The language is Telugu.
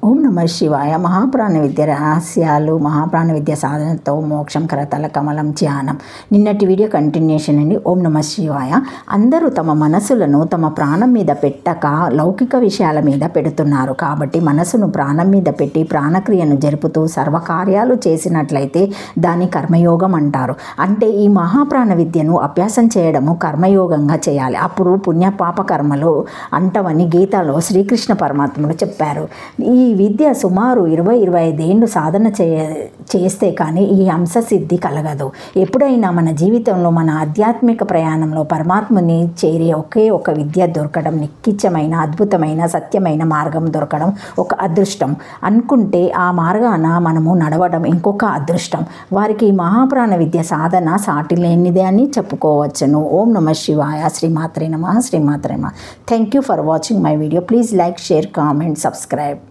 ఓం నమ శివాయ. మహాప్రాణ విద్య రహస్యాలు, మహాప్రాణ విద్య సాధనతో మోక్షం, కరతల కమలం ధ్యానం. నిన్నటి వీడియో కంటిన్యూషన్ అండి. ఓం నమ శివాయ. అందరూ తమ మనసులను తమ ప్రాణం మీద పెట్టక లౌకిక విషయాల మీద పెడుతున్నారు. కాబట్టి మనసును ప్రాణం మీద పెట్టి ప్రాణక్రియను జరుపుతూ సర్వకార్యాలు చేసినట్లయితే దాని కర్మయోగం అంటారు. అంటే ఈ మహాప్రాణ విద్యను అభ్యాసం చేయడము కర్మయోగంగా చేయాలి. అప్పుడు పుణ్యపాప కర్మలు అంటవని గీతాలో శ్రీకృష్ణ పరమాత్ముడు చెప్పారు. ఈ విద్య సుమారు 20-25 ఏళ్ళు సాధన చేస్తే కానీ ఈ అంశసిద్ధి కలగదు. ఎప్పుడైనా మన జీవితంలో మన ఆధ్యాత్మిక ప్రయాణంలో పరమాత్మని చేరే ఒకే ఒక విద్య దొరకడం, నిశ్చితమైన అద్భుతమైన సత్యమైన మార్గం దొరకడం ఒక అదృష్టం అనుకుంటే ఆ మార్గాన మనము నడవడం ఇంకొక అదృష్టం. వారికి మహాప్రాణ విద్య సాధన సాటి లేనిదే అని చెప్పుకోవచ్చును. ఓం నమ శివాయ. శ్రీమాత్రే నమః. శ్రీమాత్రే నమః. Thank you for watching my video. Please like, share, comment, subscribe.